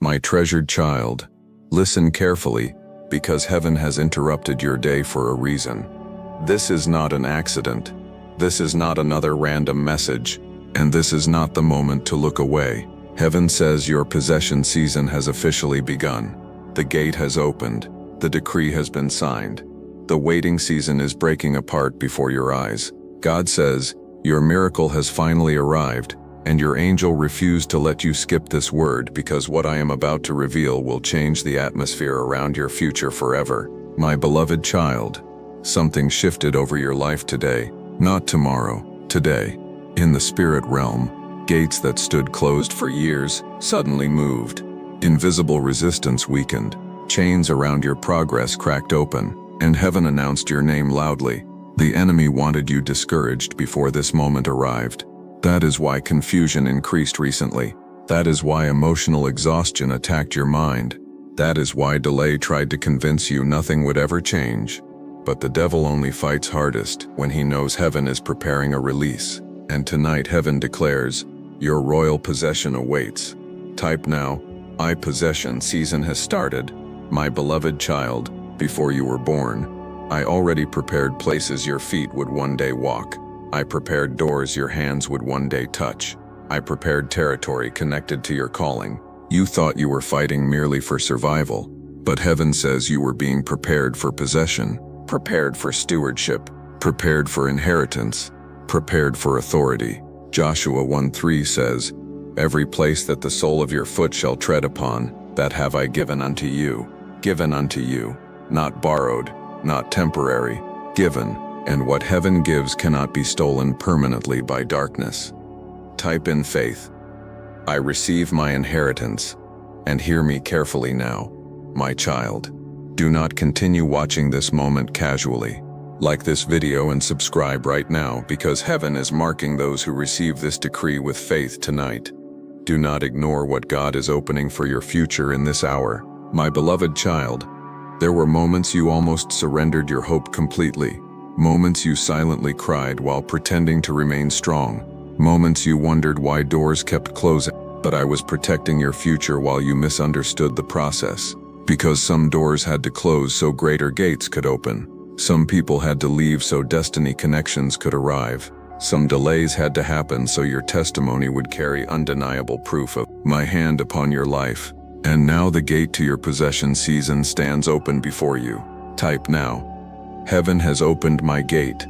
My treasured child, listen carefully, because heaven has interrupted your day for a reason. This is not an accident. This is not another random message, and this is not the moment to look away. Heaven says your possession season has officially begun. The gate has opened. The decree has been signed. The waiting season is breaking apart before your eyes. God says, your miracle has finally arrived, and your angel refused to let you skip this word because what I am about to reveal will change the atmosphere around your future forever. My beloved child, something shifted over your life today, not tomorrow, today. In the spirit realm, gates that stood closed for years suddenly moved. Invisible resistance weakened. Chains around your progress cracked open, and heaven announced your name loudly. The enemy wanted you discouraged before this moment arrived. That is why confusion increased recently. That is why emotional exhaustion attacked your mind. That is why delay tried to convince you nothing would ever change. But the devil only fights hardest when he knows heaven is preparing a release. And tonight heaven declares, your royal possession awaits. Type now, I possession season has started. My beloved child, before you were born, I already prepared places your feet would one day walk. I prepared doors your hands would one day touch. I prepared territory connected to your calling. You thought you were fighting merely for survival, but heaven says you were being prepared for possession, prepared for stewardship, prepared for inheritance, prepared for authority. Joshua 1:3 says, every place that the sole of your foot shall tread upon, that have I given unto you. Given unto you, not borrowed, not temporary, given, and what heaven gives cannot be stolen permanently by darkness. Type in faith. I receive my inheritance, and hear me carefully now, my child. Do not continue watching this moment casually. Like this video and subscribe right now because heaven is marking those who receive this decree with faith tonight. Do not ignore what God is opening for your future in this hour. My beloved child, there were moments you almost surrendered your hope completely. Moments you silently cried while pretending to remain strong. Moments you wondered why doors kept closing. But I was protecting your future while you misunderstood the process. Because some doors had to close so greater gates could open. Some people had to leave so destiny connections could arrive. Some delays had to happen so your testimony would carry undeniable proof of my hand upon your life. And now the gate to your possession season stands open before you. Type now. Heaven has opened my gate.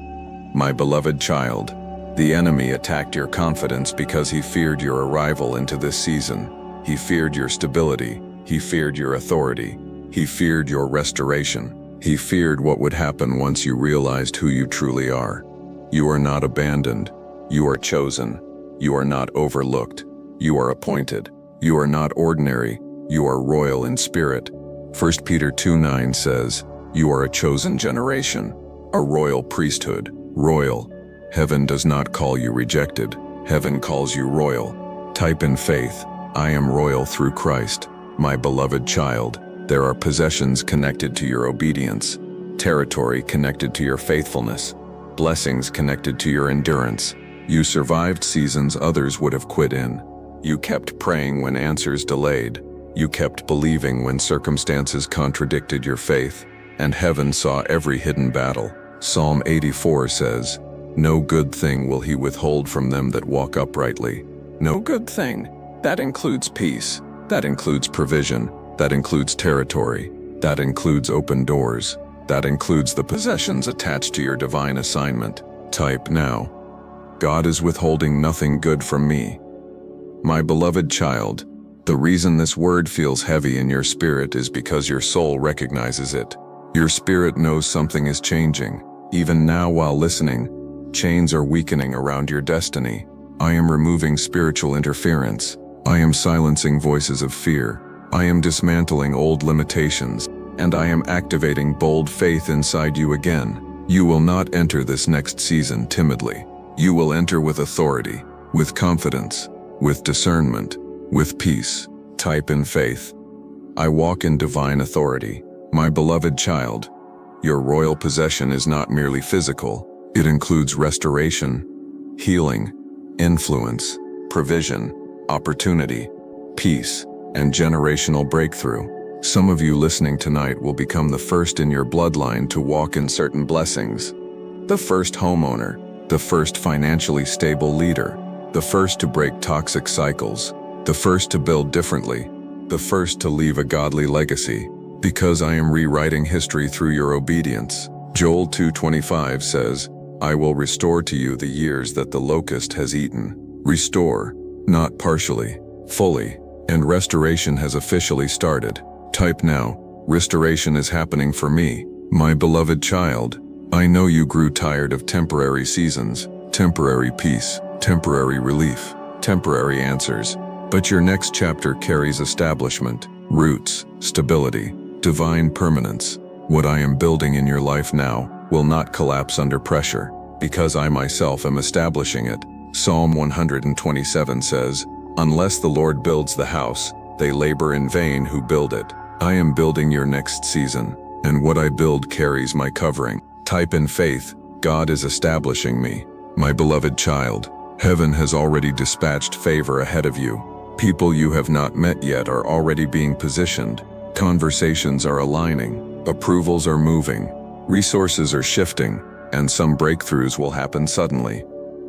My beloved child, the enemy attacked your confidence because he feared your arrival into this season. He feared your stability. He feared your authority. He feared your restoration. He feared what would happen once you realized who you truly are. You are not abandoned. You are chosen. You are not overlooked. You are appointed. You are not ordinary. You are royal in spirit. 1 Peter 2:9 says, you are a chosen generation, a royal priesthood. Royal. Heaven does not call you rejected. Heaven calls you royal. Type in faith, I am royal through Christ. My beloved child, there are possessions connected to your obedience, territory connected to your faithfulness, blessings connected to your endurance. You survived seasons others would have quit in. You kept praying when answers delayed. You kept believing when circumstances contradicted your faith, and heaven saw every hidden battle. Psalm 84 says, no good thing will he withhold from them that walk uprightly. No good thing. That includes peace. That includes provision. That includes territory. That includes open doors. That includes the possessions attached to your divine assignment. Type now. God is withholding nothing good from me. My beloved child, the reason this word feels heavy in your spirit is because your soul recognizes it. Your spirit knows something is changing. Even now while listening, chains are weakening around your destiny. I am removing spiritual interference. I am silencing voices of fear. I am dismantling old limitations, and I am activating bold faith inside you again. You will not enter this next season timidly. You will enter with authority, with confidence, with discernment, with peace. Type in faith. I walk in divine authority. My beloved child, your royal possession is not merely physical. It includes restoration, healing, influence, provision, opportunity, peace, and generational breakthrough. Some of you listening tonight will become the first in your bloodline to walk in certain blessings. The first homeowner, the first financially stable leader, the first to break toxic cycles, the first to build differently, the first to leave a godly legacy, because I am rewriting history through your obedience. Joel 2:25 says, I will restore to you the years that the locust has eaten. Restore, not partially, fully, and restoration has officially started. Type now, restoration is happening for me. My beloved child, I know you grew tired of temporary seasons, temporary peace, temporary relief, temporary answers, but your next chapter carries establishment, roots, stability, divine permanence. What I am building in your life now will not collapse under pressure, because I myself am establishing it. Psalm 127 says, unless the Lord builds the house, they labor in vain who build it. I am building your next season, and what I build carries my covering. Type in faith, God is establishing me. My beloved child, heaven has already dispatched favor ahead of you. People you have not met yet are already being positioned. Conversations are aligning, approvals are moving, resources are shifting, and some breakthroughs will happen suddenly.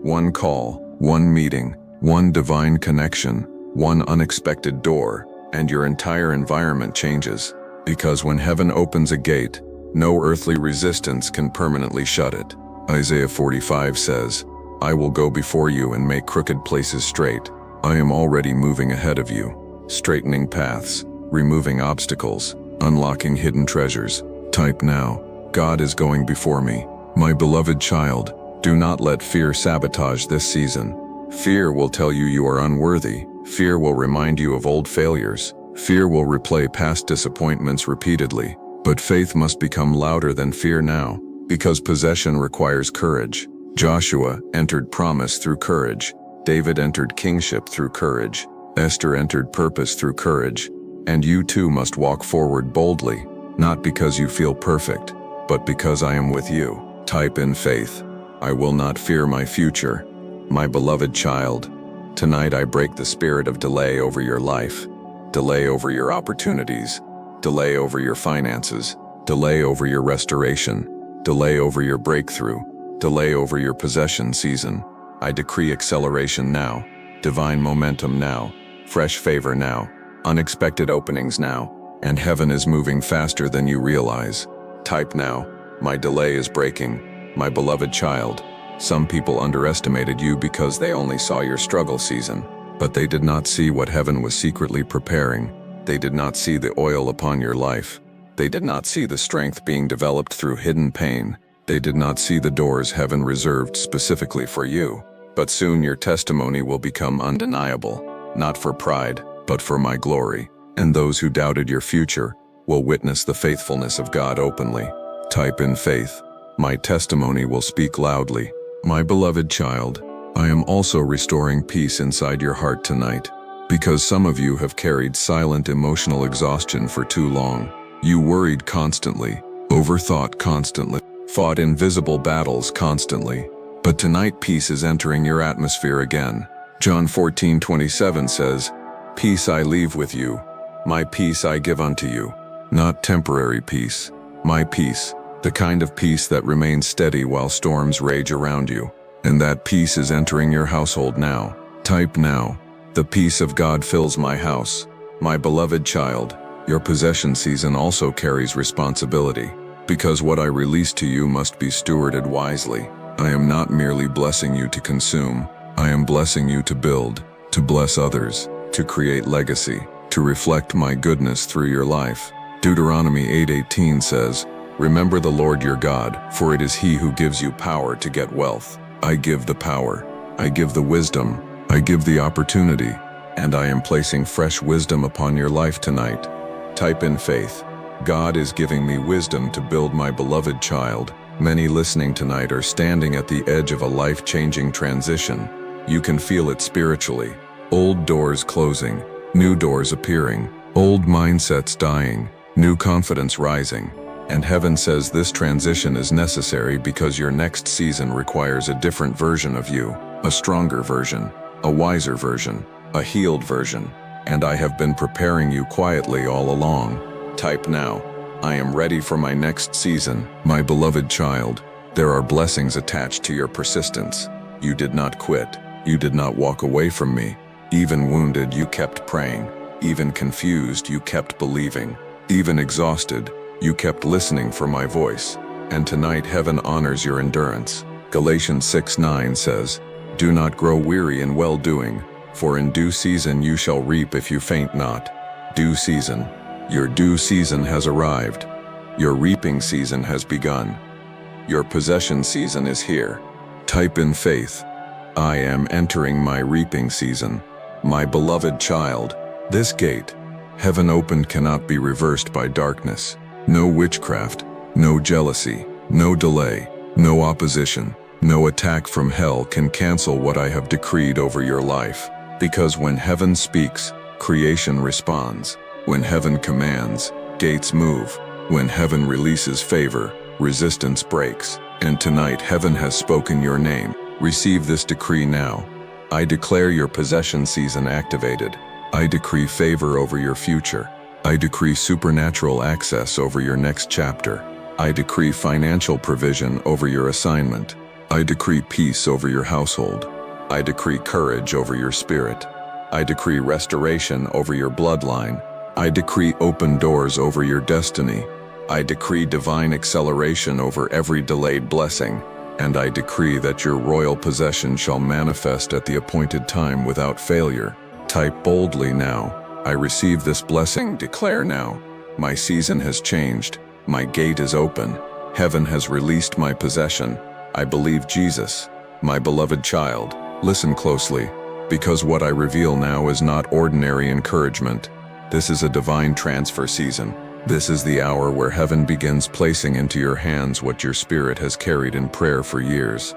One call, one meeting, one divine connection, one unexpected door, and your entire environment changes. Because when heaven opens a gate, no earthly resistance can permanently shut it. Isaiah 45 says, I will go before you and make crooked places straight. I am already moving ahead of you, straightening paths, removing obstacles, unlocking hidden treasures. Type now, God is going before me. My beloved child, do not let fear sabotage this season. Fear will tell you you are unworthy. Fear will remind you of old failures. Fear will replay past disappointments repeatedly. But faith must become louder than fear now, because possession requires courage. Joshua entered promise through courage. David entered kingship through courage. Esther entered purpose through courage. And you too must walk forward boldly, not because you feel perfect, but because I am with you. Type in faith, I will not fear my future. My beloved child, tonight I break the spirit of delay over your life, delay over your opportunities, delay over your finances, delay over your restoration, delay over your breakthrough, delay over your possession season. I decree acceleration now, divine momentum now, fresh favor now, unexpected openings now, and heaven is moving faster than you realize. Type now, my delay is breaking. My beloved child, some people underestimated you because they only saw your struggle season, but they did not see what heaven was secretly preparing. They did not see the oil upon your life. They did not see the strength being developed through hidden pain. They did not see the doors heaven reserved specifically for you. But soon your testimony will become undeniable, not for pride, but for my glory. And those who doubted your future will witness the faithfulness of God openly. Type in faith, my testimony will speak loudly. My beloved child, I am also restoring peace inside your heart tonight. Because some of you have carried silent emotional exhaustion for too long. You worried constantly, overthought constantly, fought invisible battles constantly. But tonight peace is entering your atmosphere again. John 14:27 says, Peace I leave with you, my peace I give unto you. Not temporary peace, my peace, the kind of peace that remains steady while storms rage around you. And that peace is entering your household now. Type now, the peace of God fills my house. My beloved child, your possession season also carries responsibility, because what I release to you must be stewarded wisely. I am not merely blessing you to consume, I am blessing you to build, to bless others, to create legacy, to reflect my goodness through your life. Deuteronomy 8:18 says, Remember the Lord your God, for it is He who gives you power to get wealth. I give the power, I give the wisdom, I give the opportunity, and I am placing fresh wisdom upon your life tonight. Type in faith, God is giving me wisdom to build my beloved child. Many listening tonight are standing at the edge of a life-changing transition. You can feel it spiritually. Old doors closing, new doors appearing, old mindsets dying, new confidence rising. And heaven says this transition is necessary because your next season requires a different version of you, a stronger version, a wiser version, a healed version. and I have been preparing you quietly all along. Type now. I am ready for my next season. My beloved child, there are blessings attached to your persistence. You did not quit. You did not walk away from me. Even wounded, you kept praying. Even confused, you kept believing. Even exhausted, you kept listening for my voice. And tonight heaven honors your endurance. Galatians 6:9 says, "Do not grow weary in well-doing, for in due season you shall reap if you faint not." Due season. Your due season has arrived. Your reaping season has begun. Your possession season is here. Type in faith. I am entering my reaping season. My beloved child, this gate, heaven opened, cannot be reversed by darkness. No witchcraft, no jealousy, no delay, no opposition, no attack from hell can cancel what I have decreed over your life. Because when heaven speaks, creation responds. When heaven commands, gates move. When heaven releases favor, resistance breaks. And tonight heaven has spoken your name. Receive this decree now. I declare your possession season activated. I decree favor over your future. I decree supernatural access over your next chapter. I decree financial provision over your assignment. I decree peace over your household. I decree courage over your spirit. I decree restoration over your bloodline. I decree open doors over your destiny. I decree divine acceleration over every delayed blessing. And I decree that your royal possession shall manifest at the appointed time without failure. Type boldly now. I receive this blessing. Declare now. My season has changed. My gate is open. Heaven has released my possession. I believe Jesus. My beloved child, listen closely, because what I reveal now is not ordinary encouragement. This is a divine transfer season. This is the hour where heaven begins placing into your hands what your spirit has carried in prayer for years.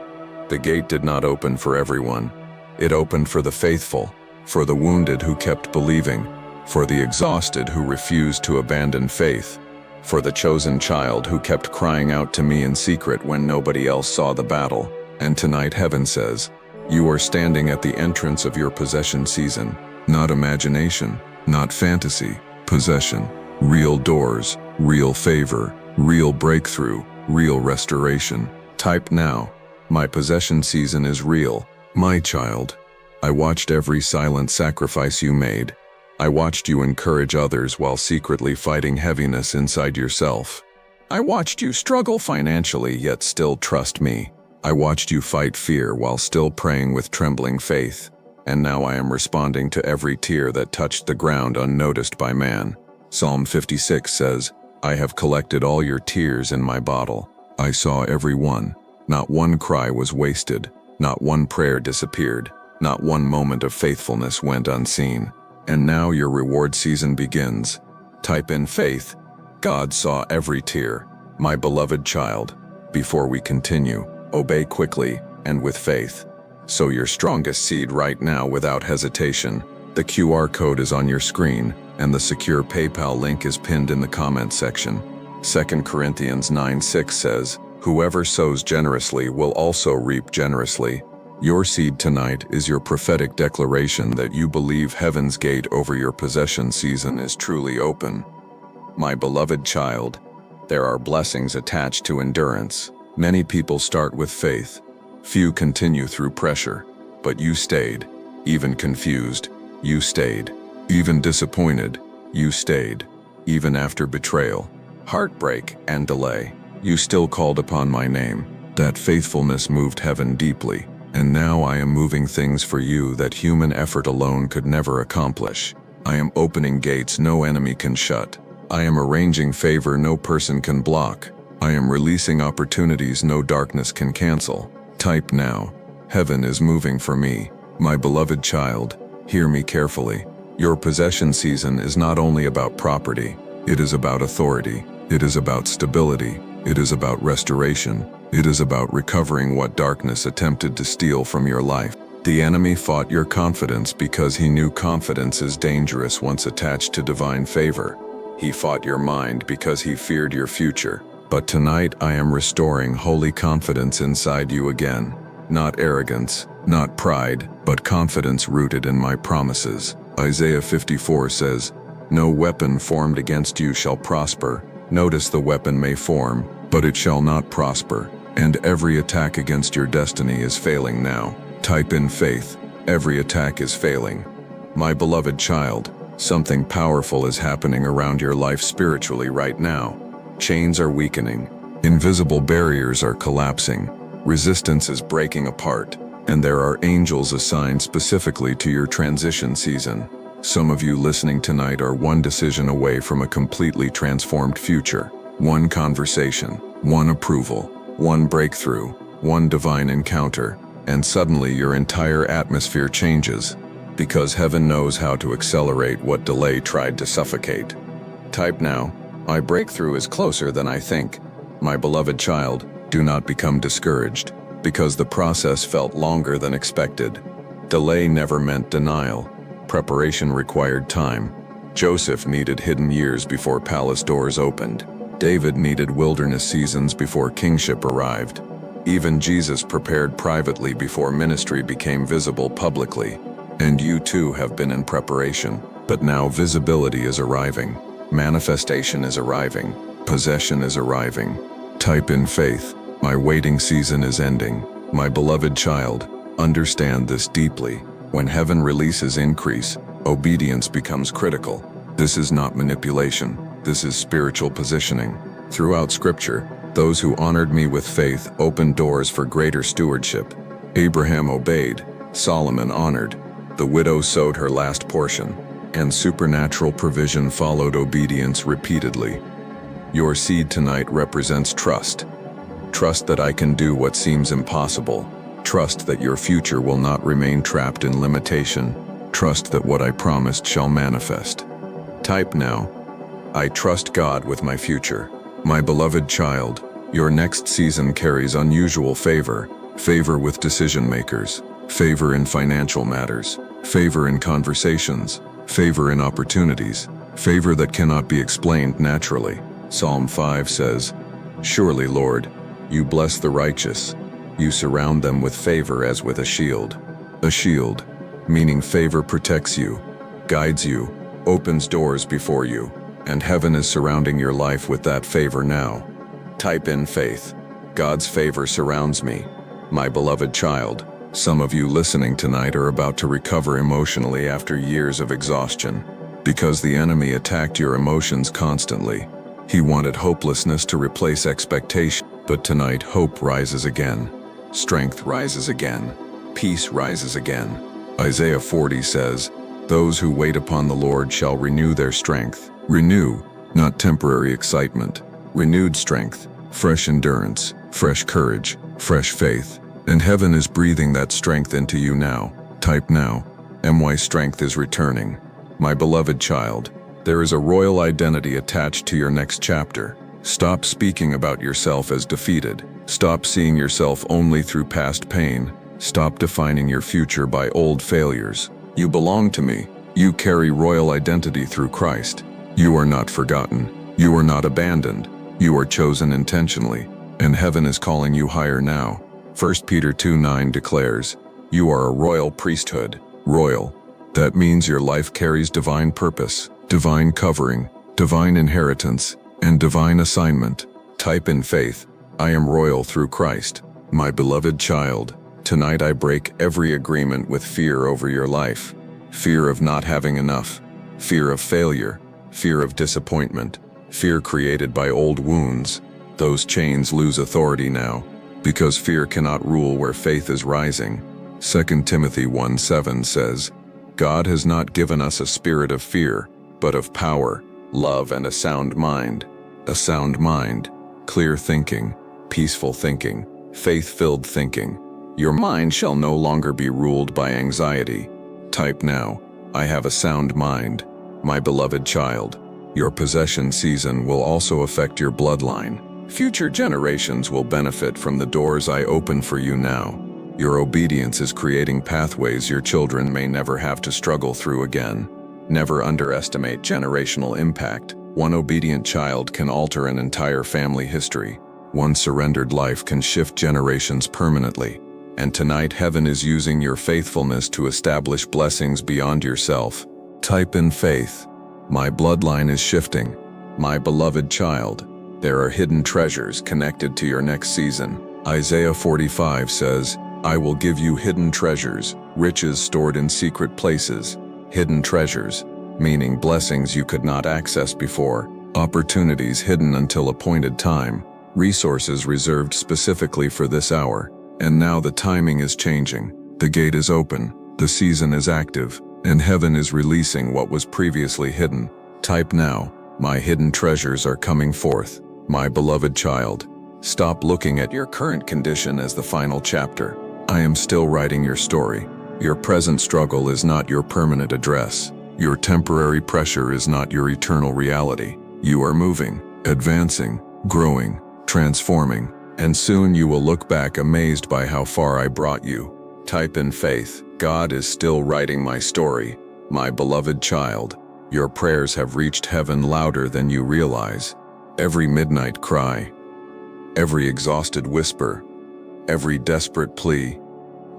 The gate did not open for everyone. It opened for the faithful, for the wounded who kept believing, for the exhausted who refused to abandon faith, for the chosen child who kept crying out to me in secret when nobody else saw the battle. And tonight heaven says, you are standing at the entrance of your possession season. Not imagination, not fantasy, possession. Real doors, real favor, real breakthrough, real restoration. Type now. My possession season is real. My child, I watched every silent sacrifice you made. I watched you encourage others while secretly fighting heaviness inside yourself. I watched you struggle financially yet still trust me. I watched you fight fear while still praying with trembling faith. And now I am responding to every tear that touched the ground unnoticed by man. Psalm 56 says, I have collected all your tears in my bottle. I saw every one. Not one cry was wasted. Not one prayer disappeared. Not one moment of faithfulness went unseen. And now your reward season begins. Type in faith. God saw every tear. My beloved child, before we continue, obey quickly and with faith. Sow your strongest seed right now without hesitation. The QR code is on your screen, and the secure PayPal link is pinned in the comment section. 2 Corinthians 9:6 says, whoever sows generously will also reap generously. Your seed tonight is your prophetic declaration that you believe heaven's gate over your possession season is truly open. My beloved child, there are blessings attached to endurance. Many people start with faith. Few continue through pressure, but you stayed. Even confused, you stayed. Even disappointed, you stayed. Even after betrayal, heartbreak, and delay, you still called upon my name. That faithfulness moved heaven deeply, and now I am moving things for you that human effort alone could never accomplish. I am opening gates no enemy can shut. I am arranging favor no person can block. I am releasing opportunities no darkness can cancel. Type now. Heaven is moving for me. My beloved child, hear me carefully. Your possession season is not only about property. It is about authority. It is about stability. It is about restoration. It is about recovering what darkness attempted to steal from your life. The enemy fought your confidence because he knew confidence is dangerous once attached to divine favor. He fought your mind because he feared your future. But tonight I am restoring holy confidence inside you again. Not arrogance, not pride, but confidence rooted in my promises. Isaiah 54 says, "No weapon formed against you shall prosper." Notice the weapon may form, but it shall not prosper. And every attack against your destiny is failing now. Type in faith. Every attack is failing. My beloved child, something powerful is happening around your life spiritually right now. Chains are weakening. Invisible barriers are collapsing. Resistance is breaking apart. And there are angels assigned specifically to your transition season. Some of you listening tonight are one decision away from a completely transformed future. One conversation, one approval, one breakthrough, one divine encounter, and suddenly your entire atmosphere changes, because heaven knows how to accelerate what delay tried to suffocate. Type now, "My breakthrough is closer than I think." My beloved child, do not become discouraged, because the process felt longer than expected. Delay never meant denial. Preparation required time. Joseph needed hidden years before palace doors opened. David needed wilderness seasons before kingship arrived. Even Jesus prepared privately before ministry became visible publicly. And you too have been in preparation. But now visibility is arriving. Manifestation is arriving. Possession is arriving. Type in faith. My waiting season is ending. My beloved child, understand this deeply. When heaven releases increase, obedience becomes critical. This is not manipulation. This is spiritual positioning. Throughout Scripture, those who honored me with faith opened doors for greater stewardship. Abraham obeyed. Solomon honored. The widow sowed her last portion. And supernatural provision followed obedience repeatedly. Your seed tonight represents trust. Trust that I can do what seems impossible. Trust that your future will not remain trapped in limitation. Trust that what I promised shall manifest. Type now, "I trust God with my future." My beloved child, your next season carries unusual favor. Favor with decision makers. Favor in financial matters. Favor in conversations. Favor in opportunities. Favor that cannot be explained naturally. Psalm 5 says, "Surely, Lord, you bless the righteous. You surround them with favor as with a shield." A shield, meaning favor protects you, guides you, opens doors before you, and heaven is surrounding your life with that favor now. Type in faith. God's favor surrounds me. My beloved child, some of you listening tonight are about to recover emotionally after years of exhaustion, because the enemy attacked your emotions constantly. He wanted hopelessness to replace expectation, but tonight hope rises again. Strength rises again. Peace rises again. Isaiah 40 says, "Those who wait upon the Lord shall renew their strength." Renew, not temporary excitement. Renewed strength, fresh endurance, fresh courage, fresh faith. And heaven is breathing that strength into you now. Type now, "My strength is returning." My beloved child, there is a royal identity attached to your next chapter. Stop speaking about yourself as defeated. Stop seeing yourself only through past pain. Stop defining your future by old failures. You belong to me. You carry royal identity through Christ. You are not forgotten. You are not abandoned. You are chosen intentionally, and heaven is calling you higher now. 1 Peter 2:9 declares, "You are a royal priesthood." Royal. That means your life carries divine purpose, divine covering, divine inheritance, and divine assignment. Type in faith, "I am royal through Christ." My beloved child, tonight I break every agreement with fear over your life. Fear of not having enough, fear of failure, fear of disappointment, fear created by old wounds. Those chains lose authority now, because fear cannot rule where faith is rising. 2 Timothy 1:7 says, "God has not given us a spirit of fear, but of power, love, and a sound mind." A sound mind, clear thinking, peaceful thinking, faith-filled thinking. Your mind shall no longer be ruled by anxiety. Type now, "I have a sound mind." My beloved child, your possession season will also affect your bloodline. Future generations will benefit from the doors I open for you now. Your obedience is creating pathways your children may never have to struggle through again. Never underestimate generational impact. One obedient child can alter an entire family history. One surrendered life can shift generations permanently. And tonight heaven is using your faithfulness to establish blessings beyond yourself. Type in faith. My bloodline is shifting. My beloved child, there are hidden treasures connected to your next season. Isaiah 45 says, I will give you hidden treasures, riches stored in secret places. Hidden treasures, meaning blessings you could not access before, opportunities hidden until appointed time, resources reserved specifically for this hour. And now the timing is changing. The gate is open, the season is active, and heaven is releasing what was previously hidden. Type now, my hidden treasures are coming forth. My beloved child, stop looking at your current condition as the final chapter. I am still writing your story. Your present struggle is not your permanent address. Your temporary pressure is not your eternal reality. You are moving, advancing, growing, transforming, and soon you will look back amazed by how far I brought you. Type in faith. God is still writing my story. My beloved child, your prayers have reached heaven louder than you realize. Every midnight cry, every exhausted whisper, every desperate plea,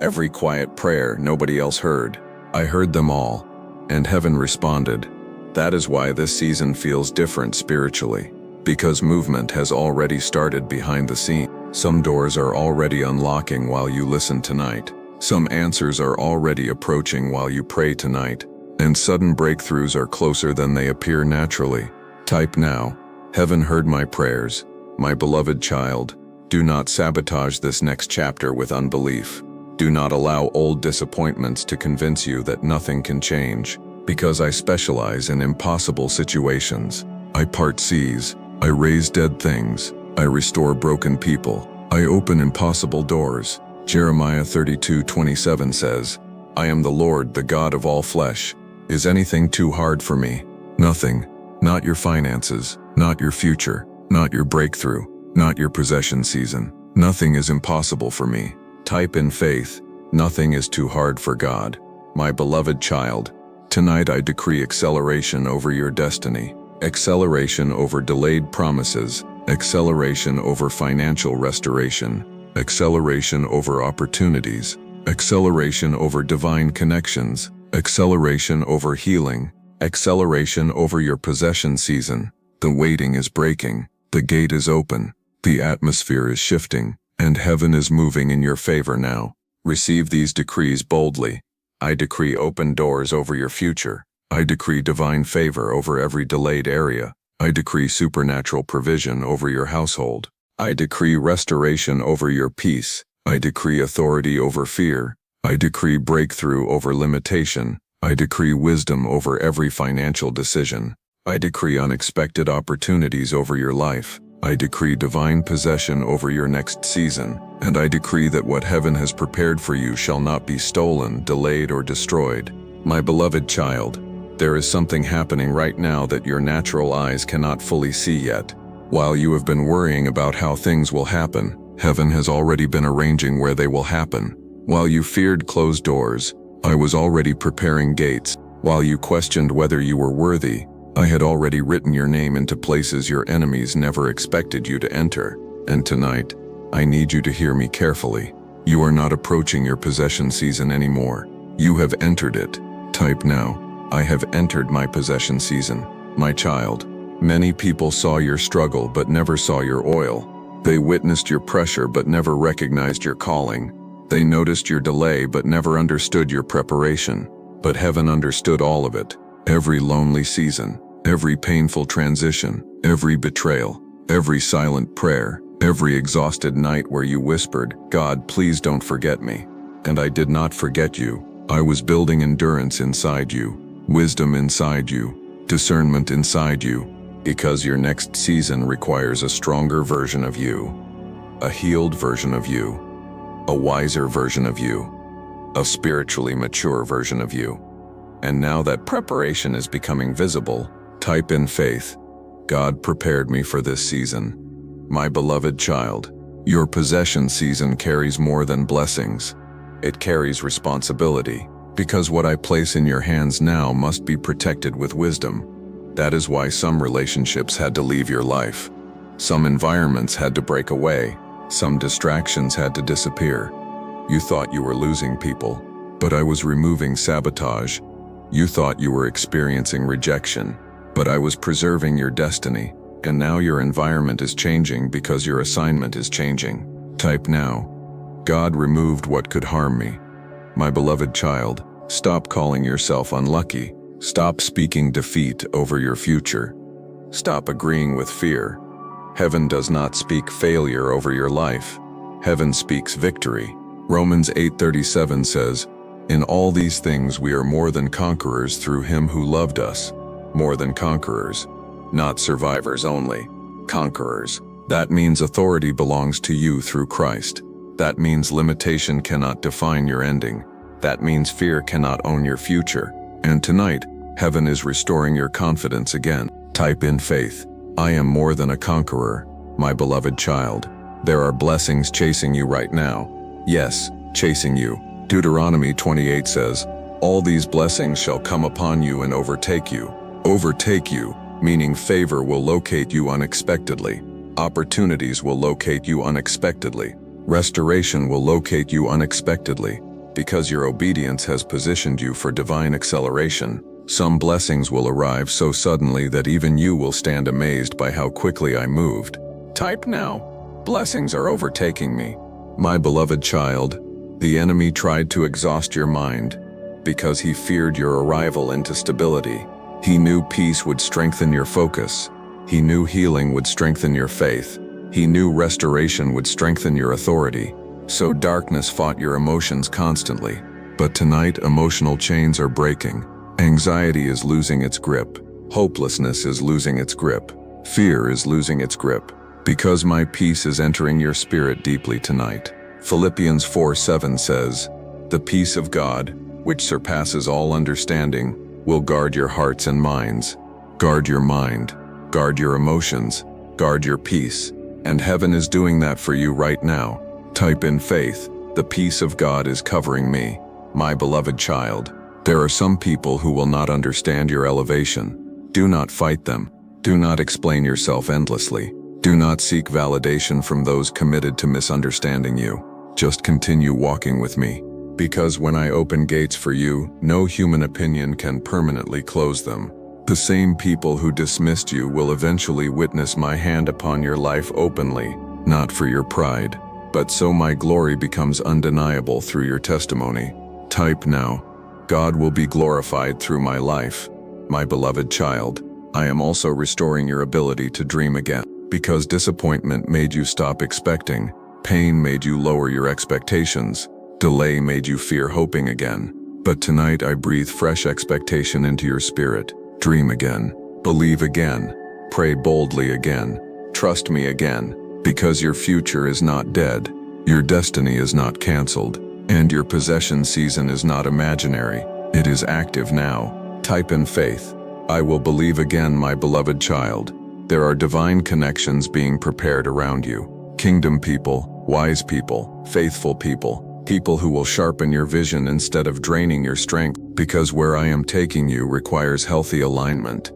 every quiet prayer nobody else heard. I heard them all, and heaven responded. That is why this season feels different spiritually, because movement has already started behind the scenes. Some doors are already unlocking while you listen tonight. Some answers are already approaching while you pray tonight, and sudden breakthroughs are closer than they appear naturally. Type now, heaven heard my prayers. My beloved child, do not sabotage this next chapter with unbelief. Do not allow old disappointments to convince you that nothing can change, because I specialize in impossible situations. I part seas, I raise dead things, I restore broken people, I open impossible doors. Jeremiah 32:27 says, I am the Lord, the God of all flesh. Is anything too hard for me? Nothing. Not your finances, not your future, not your breakthrough, not your possession season. Nothing is impossible for me. Type in faith. Nothing is too hard for God. My beloved child, tonight I decree acceleration over your destiny, acceleration over delayed promises, acceleration over financial restoration, acceleration over opportunities, acceleration over divine connections, acceleration over healing, acceleration over your possession season. The waiting is breaking, the gate is open, the atmosphere is shifting, and heaven is moving in your favor now. Receive these decrees boldly. I decree open doors over your future. I decree divine favor over every delayed area. I decree supernatural provision over your household. I decree restoration over your peace. I decree authority over fear. I decree breakthrough over limitation. I decree wisdom over every financial decision. I decree unexpected opportunities over your life. I decree divine possession over your next season. And I decree that what heaven has prepared for you shall not be stolen, delayed, or destroyed. My beloved child, there is something happening right now that your natural eyes cannot fully see yet. While you have been worrying about how things will happen, heaven has already been arranging where they will happen. While you feared closed doors, I was already preparing gates. While you questioned whether you were worthy, I had already written your name into places your enemies never expected you to enter. And tonight, I need you to hear me carefully. You are not approaching your possession season anymore. You have entered it. Type now, I have entered my possession season. My child, many people saw your struggle but never saw your oil. They witnessed your pressure but never recognized your calling. They noticed your delay but never understood your preparation. But heaven understood all of it. Every lonely season, every painful transition, every betrayal, every silent prayer, every exhausted night where you whispered, God, please don't forget me. And I did not forget you. I was building endurance inside you, wisdom inside you, discernment inside you, because your next season requires a stronger version of you, a healed version of you, a wiser version of you, a spiritually mature version of you. And now that preparation is becoming visible, type in faith. God prepared me for this season. My beloved child, your possession season carries more than blessings. It carries responsibility, because what I place in your hands now must be protected with wisdom. That is why some relationships had to leave your life. Some environments had to break away. Some distractions had to disappear. You thought you were losing people, but I was removing sabotage. You thought you were experiencing rejection, but I was preserving your destiny, and now your environment is changing because your assignment is changing. Type now. God removed what could harm me. My beloved child, stop calling yourself unlucky. Stop speaking defeat over your future. Stop agreeing with fear. Heaven does not speak failure over your life. Heaven speaks victory. Romans 8:37 says, "In all these things we are more than conquerors through him who loved us." More than conquerors. Not survivors only. Conquerors. That means authority belongs to you through Christ. That means limitation cannot define your ending. That means fear cannot own your future. And tonight, heaven is restoring your confidence again. Type in faith. I am more than a conqueror, my beloved child. There are blessings chasing you right now. Yes, chasing you. Deuteronomy 28 says, "All these blessings shall come upon you and overtake you." Overtake you, meaning favor will locate you unexpectedly. Opportunities will locate you unexpectedly. Restoration will locate you unexpectedly, because your obedience has positioned you for divine acceleration. Some blessings will arrive so suddenly that even you will stand amazed by how quickly I moved. Type now. Blessings are overtaking me. My beloved child, the enemy tried to exhaust your mind because he feared your arrival into stability. He knew peace would strengthen your focus. He knew healing would strengthen your faith. He knew restoration would strengthen your authority. So darkness fought your emotions constantly. But tonight, emotional chains are breaking. Anxiety is losing its grip. Hopelessness is losing its grip. Fear is losing its grip. Because my peace is entering your spirit deeply tonight. Philippians 4:7 says, "The peace of God, which surpasses all understanding, will guard your hearts and minds." Guard your mind. Guard your emotions. Guard your peace. And heaven is doing that for you right now. Type in faith. The peace of God is covering me, my beloved child. There are some people who will not understand your elevation. Do not fight them. Do not explain yourself endlessly. Do not seek validation from those committed to misunderstanding you. Just continue walking with me. Because when I open gates for you, no human opinion can permanently close them. The same people who dismissed you will eventually witness my hand upon your life openly, not for your pride, but so my glory becomes undeniable through your testimony. Type now. God will be glorified through my life. My beloved child, I am also restoring your ability to dream again. Because disappointment made you stop expecting, pain made you lower your expectations, delay made you fear hoping again. But tonight I breathe fresh expectation into your spirit. Dream again. Believe again. Pray boldly again. Trust me again. Because your future is not dead. Your destiny is not canceled. And your possession season is not imaginary. It is active now. Type in faith. I will believe again, my beloved child. There are divine connections being prepared around you. Kingdom people, wise people, faithful people, people who will sharpen your vision instead of draining your strength. Because where I am taking you requires healthy alignment.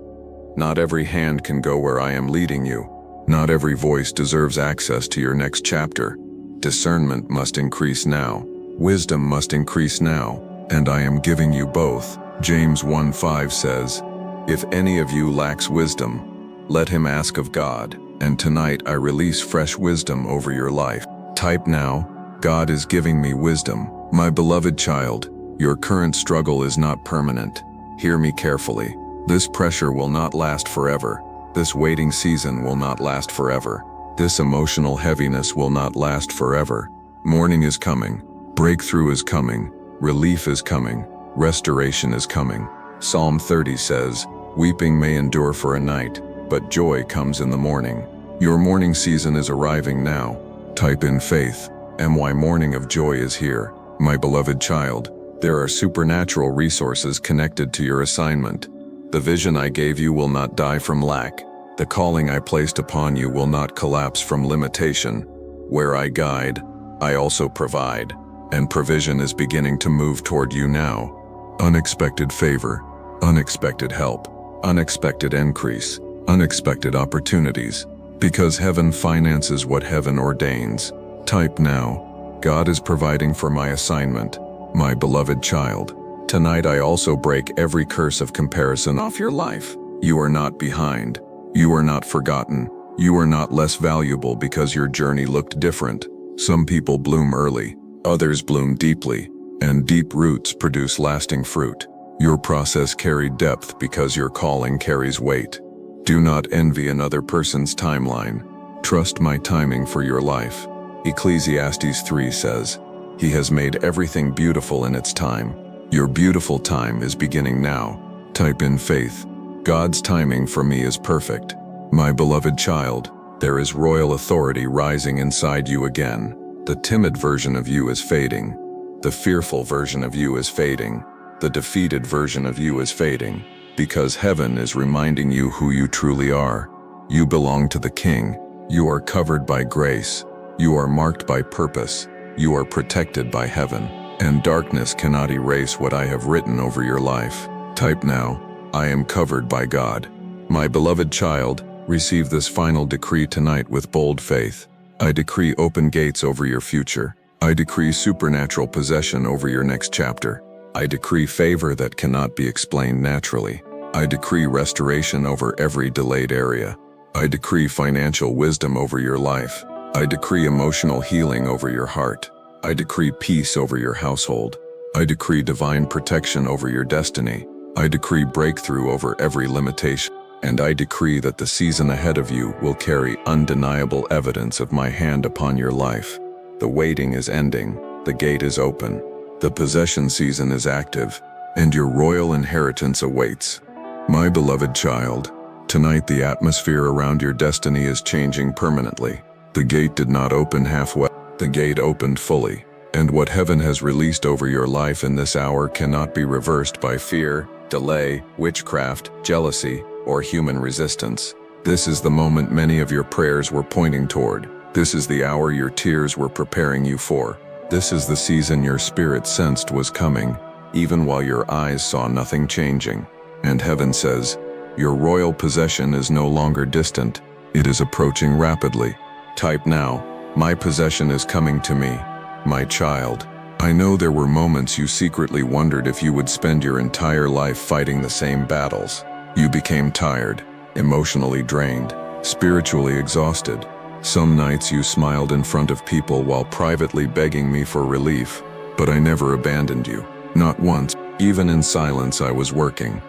Not every hand can go where I am leading you. Not every voice deserves access to your next chapter. Discernment must increase now. Wisdom must increase now, and I am giving you both. James 1:5 says, "If any of you lacks wisdom, let him ask of God." And tonight I release fresh wisdom over your life. Type now. God is giving me wisdom. My beloved child, your current struggle is not permanent. Hear me carefully. This pressure will not last forever. This waiting season will not last forever. This emotional heaviness will not last forever. Morning is coming. Breakthrough is coming. Relief is coming. Restoration is coming. Psalm 30 says, "Weeping may endure for a night, but joy comes in the morning." Your morning season is arriving now. Type in faith. My morning of joy is here. My beloved child, there are supernatural resources connected to your assignment. The vision I gave you will not die from lack. The calling I placed upon you will not collapse from limitation. Where I guide, I also provide. And provision is beginning to move toward you now. Unexpected favor, unexpected help, unexpected increase, unexpected opportunities. Because heaven finances what heaven ordains. Type now. God is providing for my assignment. My beloved child, Tonight I also break every curse of comparison off your life. You are not behind. You are not forgotten. You are not less valuable because your journey looked different. Some people bloom early, others bloom deeply, and deep roots produce lasting fruit. Your process carried depth because your calling carries weight. Do not envy another person's timeline. Trust my timing for your life. Ecclesiastes 3 says, "He has made everything beautiful in its time." Your beautiful time is beginning now. Type in faith. God's timing for me is perfect. My beloved child, there is royal authority rising inside you again. The timid version of you is fading. The fearful version of you is fading. The defeated version of you is fading. Because heaven is reminding you who you truly are. You belong to the King. You are covered by grace. You are marked by purpose. You are protected by heaven. And darkness cannot erase what I have written over your life. Type now, I am covered by God. My beloved child, receive this final decree tonight with bold faith. I decree open gates over your future. I decree supernatural possession over your next chapter. I decree favor that cannot be explained naturally. I decree restoration over every delayed area. I decree financial wisdom over your life. I decree emotional healing over your heart. I decree peace over your household. I decree divine protection over your destiny. I decree breakthrough over every limitation. And I decree that the season ahead of you will carry undeniable evidence of my hand upon your life. The waiting is ending. The gate is open. The possession season is active. And your royal inheritance awaits. My beloved child, tonight the atmosphere around your destiny is changing permanently. The gate did not open halfway. The gate opened fully, and what heaven has released over your life in this hour cannot be reversed by fear, delay, witchcraft, jealousy, or human resistance. This is the moment many of your prayers were pointing toward. This is the hour your tears were preparing you for. This is the season your spirit sensed was coming, even while your eyes saw nothing changing. And heaven says, your royal possession is no longer distant. It is approaching rapidly. Type now, my possession is coming to me. My child, I know there were moments you secretly wondered if you would spend your entire life fighting the same battles. You became tired, emotionally drained, spiritually exhausted. Some nights you smiled in front of people while privately begging me for relief, but I never abandoned you. Not once. Even in silence I was working.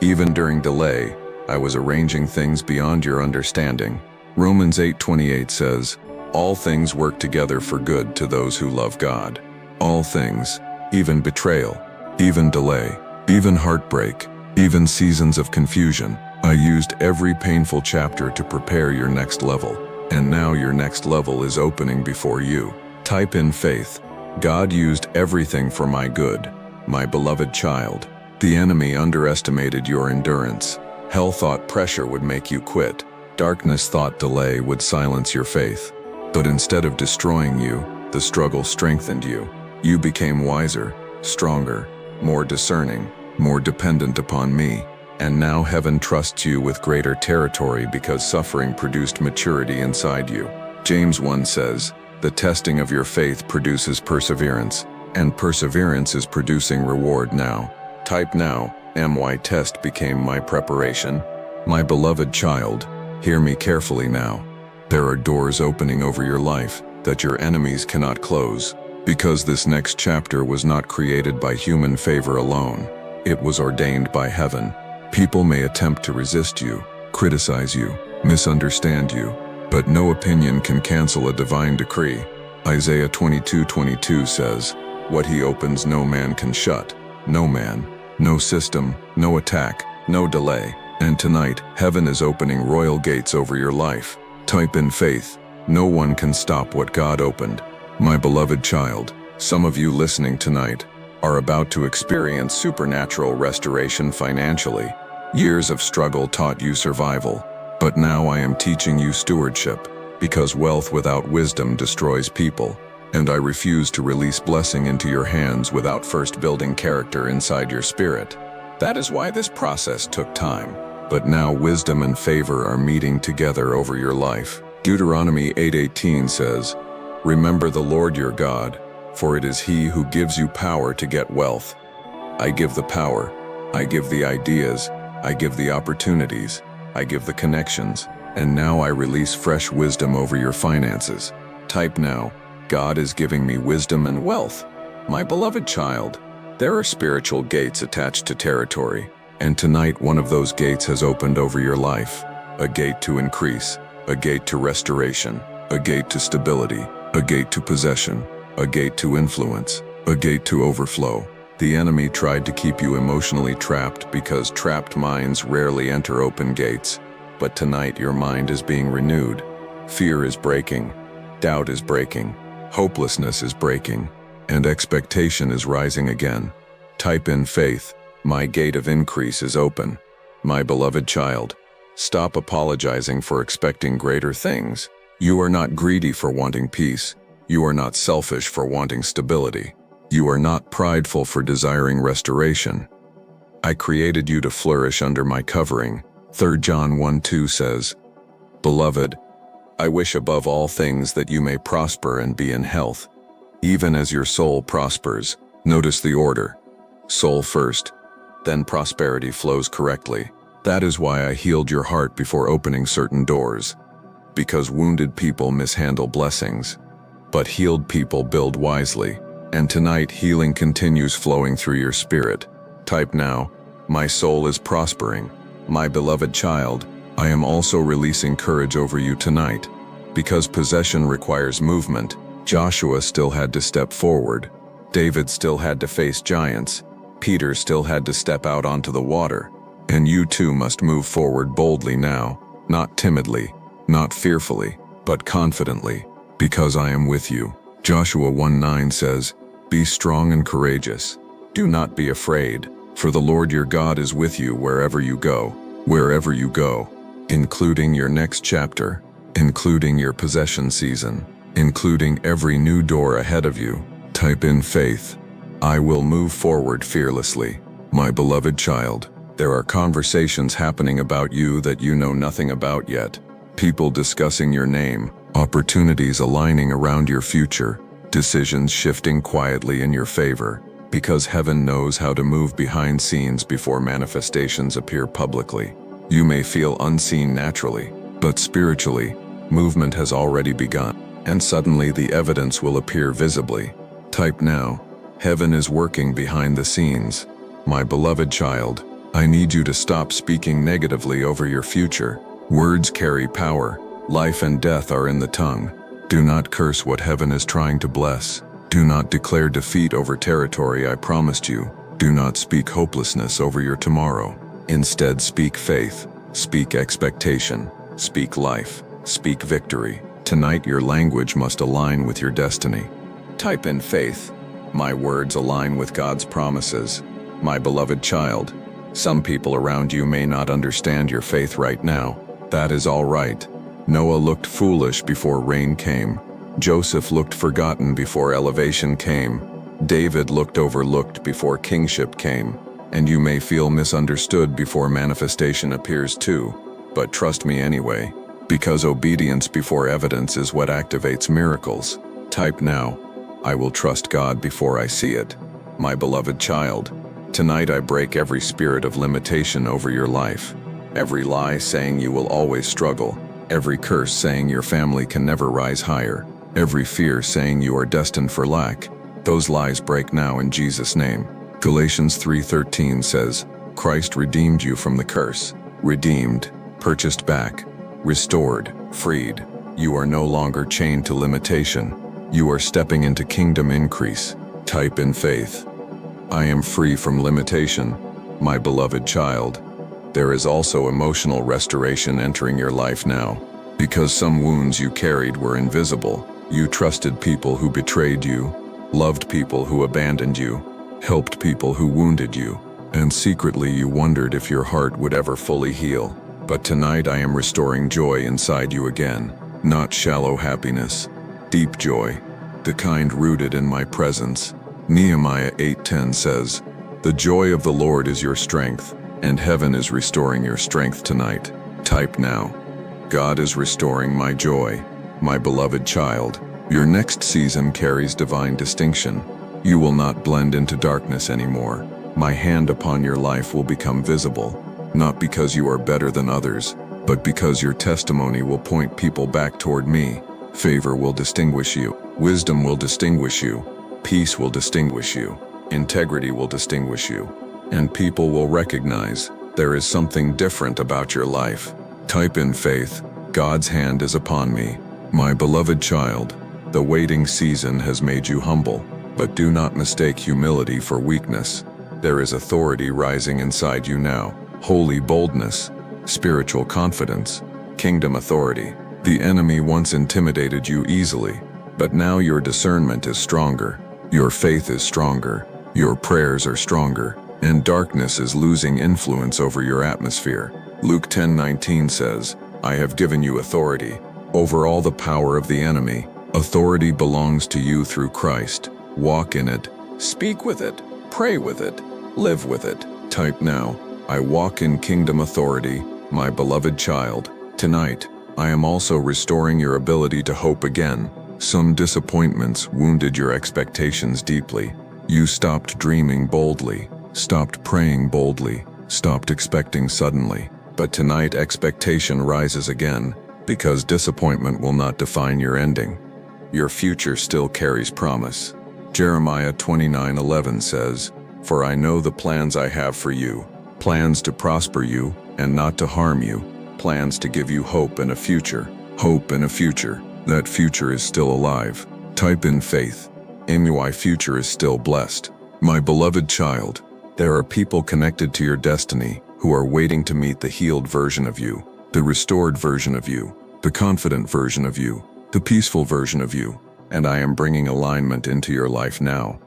Even during delay, I was arranging things beyond your understanding. Romans 8:28 says, all things work together for good to those who love God. All things, even betrayal, even delay, even heartbreak, even seasons of confusion. I used every painful chapter to prepare your next level. And now your next level is opening before you. Type in faith. God used everything for my good. My beloved child, the enemy underestimated your endurance. Hell thought pressure would make you quit. Darkness thought delay would silence your faith. But instead of destroying you, the struggle strengthened you. You became wiser, stronger, more discerning, more dependent upon me. And now heaven trusts you with greater territory because suffering produced maturity inside you. James 1 says, the testing of your faith produces perseverance, and perseverance is producing reward now. Type now, my test became my preparation. My beloved child, hear me carefully now. There are doors opening over your life that your enemies cannot close, because this next chapter was not created by human favor alone. It was ordained by heaven. People may attempt to resist you, criticize you, misunderstand you, but no opinion can cancel a divine decree. Isaiah 22:22 says, what he opens no man can shut. No man, no system, no attack, no delay. And tonight, heaven is opening royal gates over your life. Type in faith. No one can stop what God opened. My beloved child, some of you listening tonight are about to experience supernatural restoration financially. Years of struggle taught you survival, but now I am teaching you stewardship, because wealth without wisdom destroys people, and I refuse to release blessing into your hands without first building character inside your spirit. That is why this process took time. But now wisdom and favor are meeting together over your life. Deuteronomy 8:18 says, remember the Lord your God, for it is He who gives you power to get wealth. I give the power. I give the ideas. I give the opportunities. I give the connections. And now I release fresh wisdom over your finances. Type now, God is giving me wisdom and wealth. My beloved child, there are spiritual gates attached to territory. And tonight one of those gates has opened over your life. A gate to increase, a gate to restoration, a gate to stability, a gate to possession, a gate to influence, a gate to overflow. The enemy tried to keep you emotionally trapped because trapped minds rarely enter open gates. But tonight your mind is being renewed. Fear is breaking, doubt is breaking, hopelessness is breaking, and expectation is rising again. Type in faith, my gate of increase is open. My beloved child, stop apologizing for expecting greater things. You are not greedy for wanting peace. You are not selfish for wanting stability. You are not prideful for desiring restoration. I created you to flourish under my covering. 3 John 1:2 says, Beloved, I wish above all things that you may prosper and be in health, even as your soul prospers. Notice the order. Soul first, then prosperity flows correctly. That is why I healed your heart before opening certain doors. Because wounded people mishandle blessings, but healed people build wisely. And tonight healing continues flowing through your spirit. Type now, my soul is prospering. My beloved child, I am also releasing courage over you tonight. Because possession requires movement, Joshua still had to step forward. David still had to face giants. Peter still had to step out onto the water. And you too must move forward boldly now, not timidly, not fearfully, but confidently, because I am with you. Joshua 1:9 says, Be strong and courageous. Do not be afraid. For the Lord your God is with you wherever you go, including your next chapter, including your possession season, including every new door ahead of you. Type in faith. I will move forward fearlessly. My beloved child, there are conversations happening about you that you know nothing about yet. People discussing your name, opportunities aligning around your future, decisions shifting quietly in your favor. Because heaven knows how to move behind scenes before manifestations appear publicly. You may feel unseen naturally, but spiritually, movement has already begun, and suddenly the evidence will appear visibly. Type now, heaven is working behind the scenes. My beloved child, I need you to stop speaking negatively over your future. Words carry power. Life and death are in the tongue. Do not curse what heaven is trying to bless. Do not declare defeat over territory I promised you. Do not speak hopelessness over your tomorrow. Instead, speak faith, speak expectation, speak life, speak victory. Tonight your language must align with your destiny. Type in faith. My words align with God's promises. My beloved child, some people around you may not understand your faith right now. That is all right. Noah looked foolish before rain came. Joseph looked forgotten before elevation came. David looked overlooked before kingship came. And you may feel misunderstood before manifestation appears too. But trust me anyway, because obedience before evidence is what activates miracles. Type now, I will trust God before I see it. My beloved child, tonight I break every spirit of limitation over your life. Every lie saying you will always struggle. Every curse saying your family can never rise higher. Every fear saying you are destined for lack. Those lies break now in Jesus' name. Galatians 3:13 says, Christ redeemed you from the curse. Redeemed, purchased back, restored, freed. You are no longer chained to limitation. You are stepping into kingdom increase. Type in faith. I am free from limitation, my beloved child. There is also emotional restoration entering your life now. Because some wounds you carried were invisible. You trusted people who betrayed you, loved people who abandoned you, helped people who wounded you, and secretly you wondered if your heart would ever fully heal. But tonight I am restoring joy inside you again. Not shallow happiness, deep joy, the kind rooted in my presence. Nehemiah 8:10 says, The joy of the Lord is your strength, and heaven is restoring your strength tonight. Type now, God is restoring my joy. My beloved child, your next season carries divine distinction. You will not blend into darkness anymore. My hand upon your life will become visible, not because you are better than others, but because your testimony will point people back toward me. Favor will distinguish you. Wisdom will distinguish you. Peace will distinguish you. Integrity will distinguish you. And people will recognize there is something different about your life. Type in faith. God's hand is upon me. My beloved child, the waiting season has made you humble, but do not mistake humility for weakness. There is authority rising inside you now. Holy boldness, spiritual confidence, kingdom authority. The enemy once intimidated you easily, but now your discernment is stronger. Your faith is stronger. Your prayers are stronger, and darkness is losing influence over your atmosphere. Luke 10:19 says, I have given you authority over all the power of the enemy. Authority belongs to you through Christ. Walk in it, speak with it, pray with it, live with it. Type now, I walk in kingdom authority, my beloved child. Tonight, I am also restoring your ability to hope again. Some disappointments wounded your expectations deeply. You stopped dreaming boldly, stopped praying boldly, stopped expecting suddenly. But tonight expectation rises again, because disappointment will not define your ending. Your future still carries promise. Jeremiah 29:11 says, For I know the plans I have for you, plans to prosper you and not to harm you, plans to give you hope and a future. Hope and a future. That future is still alive. Type in faith. My future is still blessed. My beloved child, there are people connected to your destiny who are waiting to meet the healed version of you, the restored version of you, the confident version of you, the peaceful version of you, and I am bringing alignment into your life now.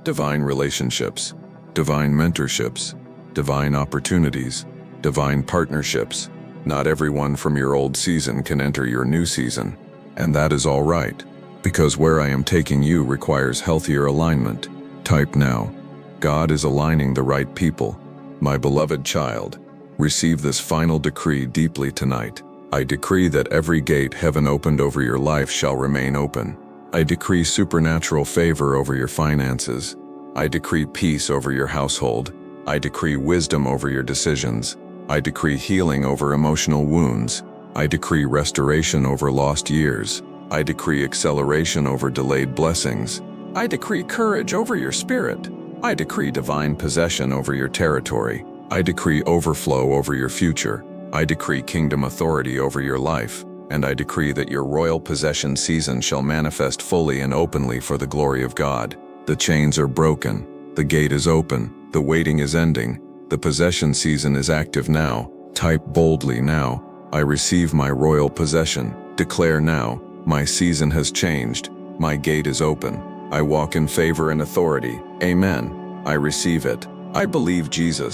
Divine relationships, divine mentorships, divine opportunities, divine partnerships. Not everyone from your old season can enter your new season, and that is all right, because where I am taking you requires healthier alignment. Type now, God is aligning the right people. My beloved child, receive this final decree deeply tonight. I decree that every gate heaven opened over your life shall remain open. I decree supernatural favor over your finances. I decree peace over your household. I decree wisdom over your decisions. I decree healing over emotional wounds. I decree restoration over lost years. I decree acceleration over delayed blessings. I decree courage over your spirit. I decree divine possession over your territory. I decree overflow over your future. I decree kingdom authority over your life. And I decree that your royal possession season shall manifest fully and openly for the glory of God. The chains are broken. The gate is open. The waiting is ending. The possession season is active now. Type boldly now, I receive my royal possession. Declare now, my season has changed. My gate is open. I walk in favor and authority. Amen. I receive it. I believe Jesus.